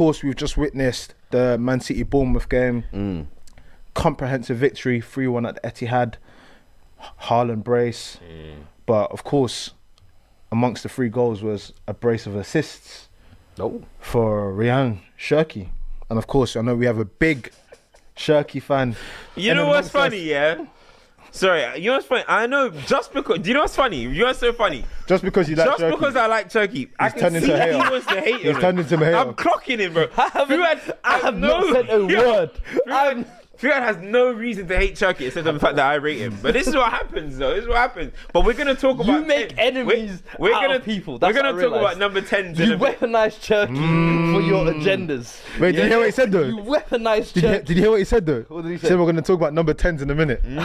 course, we've just witnessed the Man City Bournemouth game. Comprehensive victory, 3-1 at the Etihad. Haaland brace. But of course, amongst the 3 goals was a brace of assists for Ryan Cherki. And of course, I know we have a big Cherki fan. You know what's funny, yeah? Sorry, you know what's funny? I know just because. Do you know what's funny? You know what's so funny? Just because you like Just Cherki. because I like Cherki, I can see that he wants to hate him. He's turned into a hater. I'm clocking him, bro. I have not said a word. Fuad has no reason to hate Cherki except for the fact that I rate him. But this is what happens, though. This is what happens. But we're gonna talk about. You make enemies out of people. That's we're gonna talk about number 10s. You weaponize Cherki for your agendas. Wait, did you hear what he said though? You weaponize Cherki. Did you hear what he said though? What did he He say? said we're going to talk about number 10s in a minute. I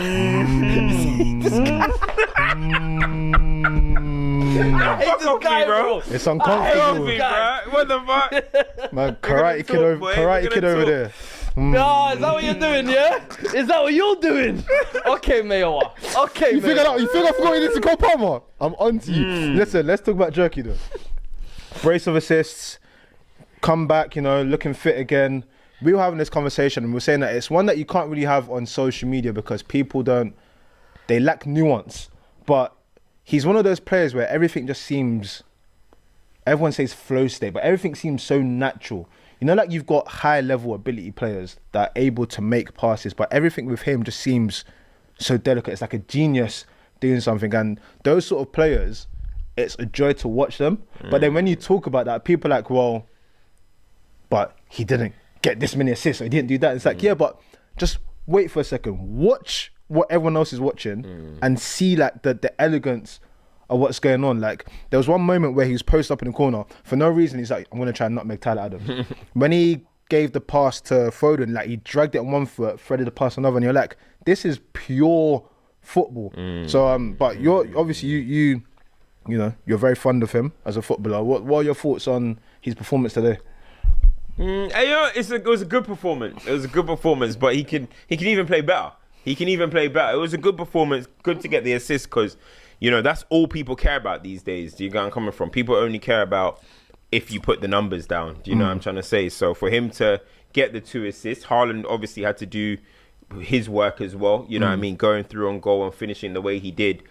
hate this guy, bro. It's uncomfortable. What the fuck? Man, Karate Kid over there. No, is that what you're doing, yeah? Is that what you're doing? Okay, Mayowa. Okay, You think Mayowa. I forgot you need to go Palmer? I'm on to you. Listen, let's talk about Cherki though. Brace of assists, come back, looking fit again. We were having this conversation and we were saying that it's one that you can't really have on social media because people they lack nuance. But he's one of those players where everything just seems, everyone says flow state, but everything seems so natural. Like you've got high level ability players that are able to make passes, but everything with him just seems so delicate. It's like a genius doing something. And those sort of players, it's a joy to watch them. But then when you talk about that, people are like, well, but he didn't get this many assists, or he didn't do that. It's like, yeah, but just wait for a second. Watch what everyone else is watching and see like the elegance of what's going on. Like there was one moment where he was posted up in the corner for no reason. He's like, I'm gonna try and not make Tyler Adams. When he gave the pass to Foden, like he dragged it on one foot, threaded the pass on another, and you're like, this is pure football. So but you're obviously you're very fond of him as a footballer. What are your thoughts on his performance today? It was a good performance. It was a good performance, but he can even play better. It was a good performance. Good to get the assist because that's all people care about these days. Do you get where I'm coming from? People only care about if you put the numbers down. Do you know what I'm trying to say? So for him to get the 2 assists, Haaland obviously had to do his work as well. You know what I mean? Going through on goal and finishing the way he did.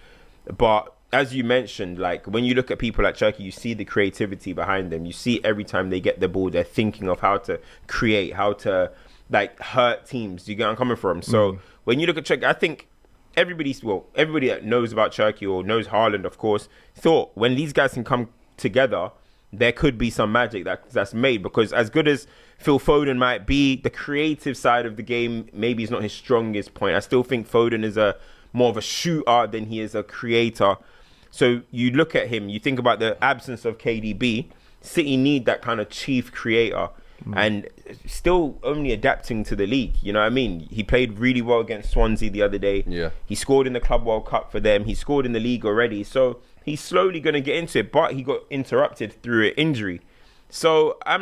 But as you mentioned, like when you look at people like Cherki, you see the creativity behind them. You see every time they get the ball, they're thinking of how to create, how to like hurt teams. Do you get where I'm coming from? So when you look at Cherki, I think everybody that knows about Cherki or knows Haaland, of course, thought when these guys can come together, there could be some magic that's made. Because as good as Phil Foden might be, the creative side of the game maybe is not his strongest point. I still think Foden is more of a shooter than he is a creator. So you look at him, you think about the absence of KDB. City need that kind of chief creator. And still only adapting to the league. You know what I mean? He played really well against Swansea the other day. Yeah. He scored in the Club World Cup for them. He scored in the league already. So he's slowly going to get into it. But he got interrupted through an injury. So I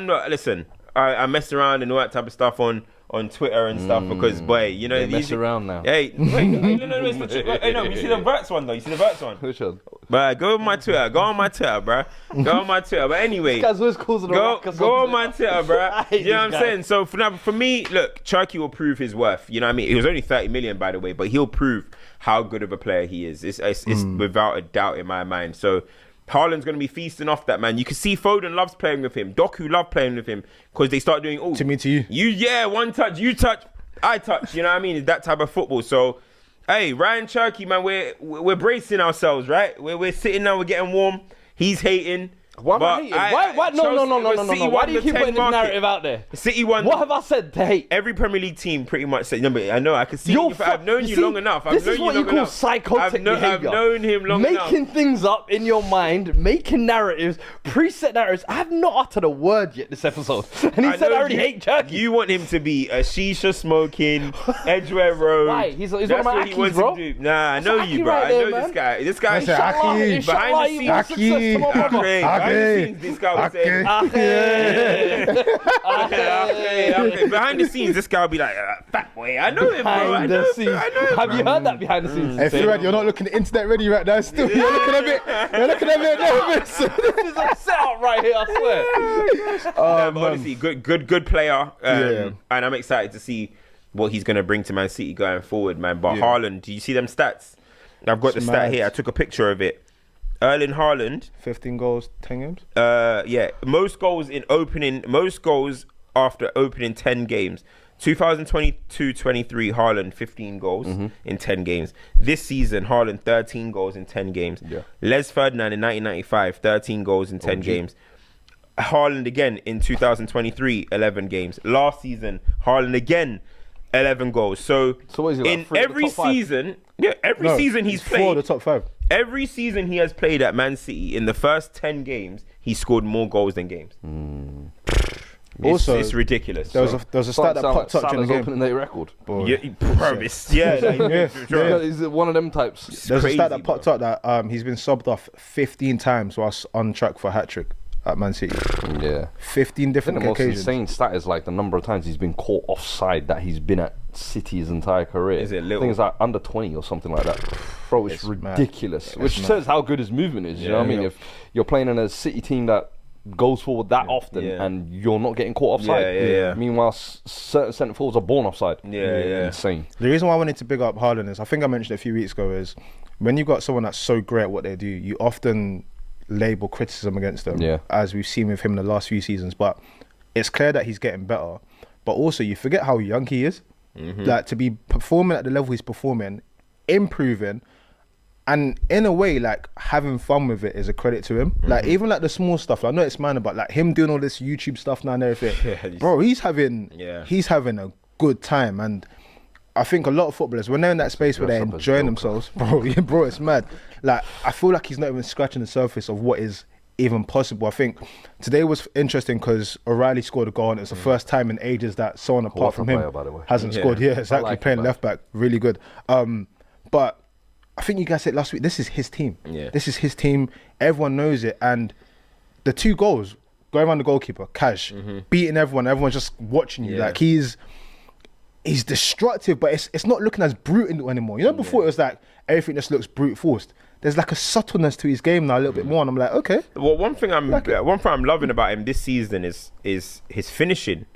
messed around and all that type of stuff on Twitter and stuff because, boy, they mess around now. Hey, wait, no, it's not true. No, you see the Verts one though. You see the Verts one. Which one? But go on my Twitter. Go on my Twitter, bro. Go on my Twitter. But anyway, this guy's always causing a ruckus. Go on my Twitter, bro. You know what I'm saying? So for me, look, Cherki will prove his worth. You know what I mean? It was only 30 million, by the way, but he'll prove how good of a player he is. It's without a doubt in my mind. So Haaland's going to be feasting off that, man. You can see Foden loves playing with him. Doku love playing with him because they start doing to me, to you. One touch, you touch, I touch. You know what I mean? It's that type of football. So, hey, Ryan Cherki, man, we're bracing ourselves, right? We're sitting now, we're getting warm. He's hating. Why am I hating? Why? No. Why do you keep putting this narrative out there? City won. What have I said to hate? Every Premier League team pretty much said. No, but I know. I can see. I've known you long enough. This is what you call psychotic behavior. I've known him long enough. Making things up in your mind, making narratives, preset narratives. I have not uttered a word yet this episode, and he said I already hate Cherki. You want him to be a shisha smoking, Edgware Road. Why? He's one of my Akis, bro. Nah, I know you, bro. I know this guy. This guy is Aki. behind the scenes. behind the scenes, this guy was saying, okay. Behind the scenes, this guy will be like, fat boy, I know him, bro. I know him. Have you heard that behind the scenes? Hey, Fuad, you're not looking internet ready right now. Still, you're looking a bit nervous. This is a setup right here, I swear. But honestly, good player. And I'm excited to see what he's going to bring to Man City going forward, man. But Haaland, do you see them stats? I've got the stat here. I took a picture of it. Erling Haaland, 15 goals, 10 games. Most goals after opening 10 games. 2022-23, Haaland 15 goals in 10 games. This season, Haaland 13 goals in 10 games. Les Ferdinand in 1995, 13 goals in 10 games. Haaland again in 2023, 11 games. Last season, Haaland again, 11 goals. So what is he, like, in every season, season he's played. 4 of the top 5. Every season he has played at Man City, in the first 10 games, he scored more goals than games. Also, it's ridiculous. There was a stat that popped up in the game. opening day record. He's one of them types. There's a stat that popped up that he's been subbed off 15 times whilst on track for a hat-trick at Man City. 15 different the most occasions. insane stat is like the number of times he's been caught offside that he's been at City his entire career. Is it little? I think it's like under 20 or something like that. Bro, it's ridiculous. Which says how good his movement is. You know what I mean? If you're playing in a City team that goes forward that often and you're not getting caught offside. Meanwhile, certain centre forwards are born offside. Insane. The reason why I wanted to big up Haaland is, I think I mentioned a few weeks ago, is when you've got someone that's so great at what they do, you often label criticism against them, as we've seen with him in the last few seasons. But it's clear that he's getting better. But also, you forget how young he is. Like, to be performing at the level he's performing, improving, and in a way, like, having fun with it is a credit to him. Like, even like the small stuff, I know it's minor, but like him doing all this YouTube stuff now and everything, bro, he's having a good time. And I think a lot of footballers, when they're in that space where they're enjoying themselves, bro, it's mad. Like, I feel like he's not even scratching the surface of what is even possible. I think today was interesting because O'Reilly scored a goal, and it's the first time in ages that someone apart from him hasn't scored. Exactly, like playing left back, really good. But I think you guys said last week, this is his team. This is his team. Everyone knows it. And the 2 goals, going around the goalkeeper, Cash, beating everyone's just watching you. Like, he's destructive, but it's not looking as brutal anymore. You know, before it was like everything just looks brute forced. There's like a subtleness to his game now, a little bit more, and I'm like, okay. Well, one thing I'm loving about him this season is his finishing.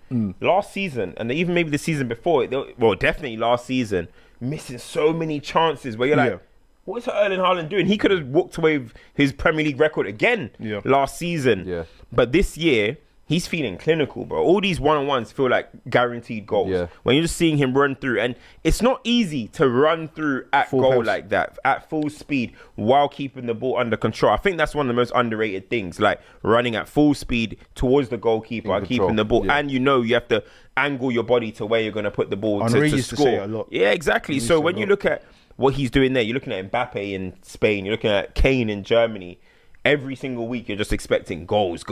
Last season, and even maybe the season before, definitely last season, missing so many chances where you're like, what is Erling Haaland doing? He could have walked away with his Premier League record again last season. But this year, he's feeling clinical, bro. All these one-on-ones feel like guaranteed goals. When you're just seeing him run through, and it's not easy to run through at full goal like that, at full speed, while keeping the ball under control. I think that's one of the most underrated things, like running at full speed towards the goalkeeper, keeping the ball, and you have to angle your body to where you're going to put the ball to score. To say it a lot. Yeah, exactly. So when you look at what he's doing there, you're looking at Mbappe in Spain, you're looking at Kane in Germany. Every single week, you're just expecting goals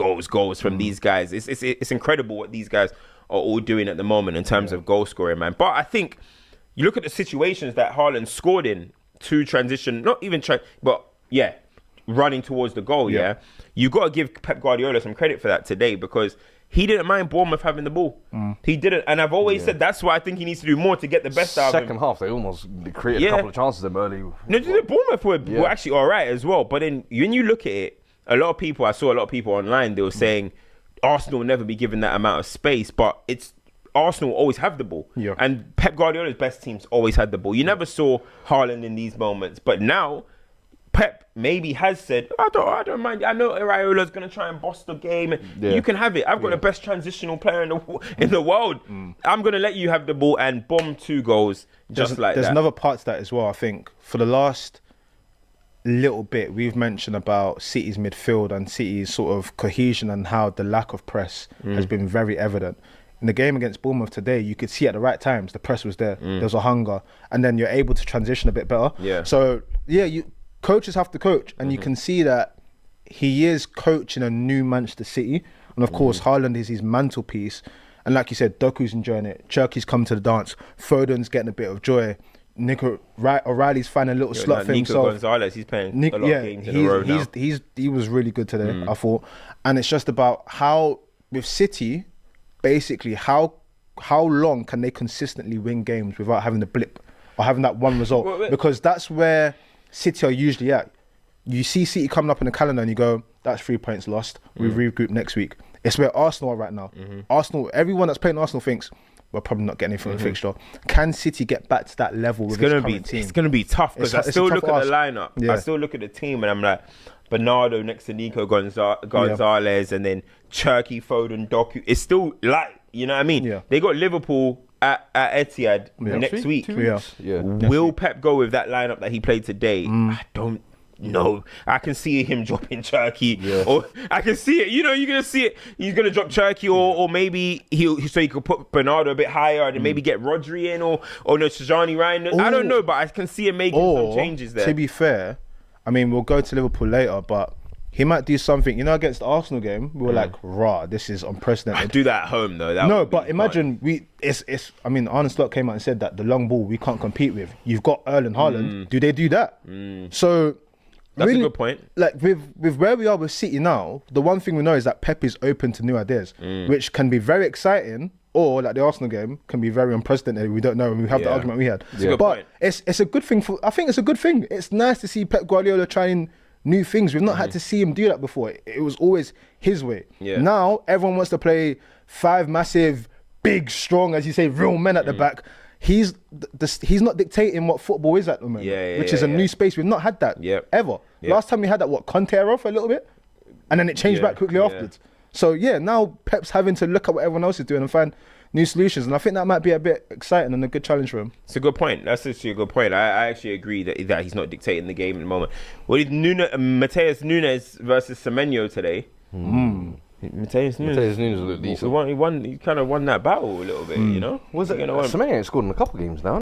from these guys. It's incredible what these guys are all doing at the moment in terms of goal scoring, man. But I think you look at the situations that Haaland scored in, to transition, not even running towards the goal. You got to give Pep Guardiola some credit for that today, because he didn't mind Bournemouth having the ball. He didn't, and I've always said that's why I think he needs to do more to get the best out of him. Second half, they almost created a couple of chances them early. No, Bournemouth were actually all right as well. But then when you look at it, I saw a lot of people online, they were saying Arsenal will never be given that amount of space, but Arsenal always have the ball. And Pep Guardiola's best teams always had the ball. You never saw Haaland in these moments, but now Pep maybe has said, I don't mind. I know Iraiola's going to try and boss the game. You can have it. I've got the best transitional player in the world. I'm going to let you have the ball, and bomb 2 goals just like that. There's another part to that as well. I think for the last little bit, we've mentioned about City's midfield and City's sort of cohesion and how the lack of press has been very evident. In the game against Bournemouth today, you could see at the right times the press was there. There was a hunger, and then you're able to transition a bit better. So coaches have to coach, and you can see that he is coaching a new Manchester City. And of course, Haaland is his mantelpiece. And like you said, Doku's enjoying it. Cherky's come to the dance. Foden's getting a bit of joy. Nico O'Reilly's finding a little slot for Nico himself. Gonzalez, he's playing a lot of games in a row now. He was really good today, I thought. And it's just about how, with City, basically, how long can they consistently win games without having the blip or having that one result? Because that's where City are usually at. You see City coming up in the calendar and you go, that's 3 points lost. We regroup next week. It's where Arsenal are right now. Arsenal, everyone that's playing Arsenal thinks, we're probably not getting anything from the fixture. Can City get back to that level with this current team? It's going to be tough because I still look at the lineup. Yeah. I still look at the team and I'm like, Bernardo next to Nico Gonzalez and then Cherky, Foden, Doku. It's still light, you know what I mean? Yeah. They got Liverpool at Etihad next week. Will Pep go with that lineup that he played today? I don't know. I can see him dropping Cherky, or I can see it. You know, you're gonna see it. He's gonna drop Cherky, or maybe so he could put Bernardo a bit higher and maybe get Rodri in, or no Tijani Ryan. I don't know, but I can see him making some changes there. To be fair, I mean, we'll go to Liverpool later, but he might do something. You know, against the Arsenal game, we were like, "Rah, this is unprecedented." I do that at home though. But imagine I mean, Arne Slot came out and said that the long ball we can't compete with. You've got Erling Haaland. Do they do that? So. That's really, a good point. Like with where we are with City now, the one thing we know is that Pep is open to new ideas, which can be very exciting, or like the Arsenal game can be very unprecedented. We don't know, and we have the argument we had. But it's a good thing I think it's a good thing. It's nice to see Pep Guardiola trying new things. We've not had to see him do that before. It was always his way. Now everyone wants to play 5 massive, big, strong, as you say, real men at the back. He's not dictating what football is at the moment, which is a new space. We've not had that ever. Last time we had that, Conte era for a little bit, and then it changed back quickly afterwards. So now Pep's having to look at what everyone else is doing and find new solutions, and I think that might be a bit exciting and a good challenge for him. It's a good point. That's actually a good point. I actually agree that he's not dictating the game at the moment. What did Mateus Nunes versus Semenyo today? Mateus Nunes looked decent. He kind of won that battle a little bit, you know? Semenyo ain't scored in a couple games now.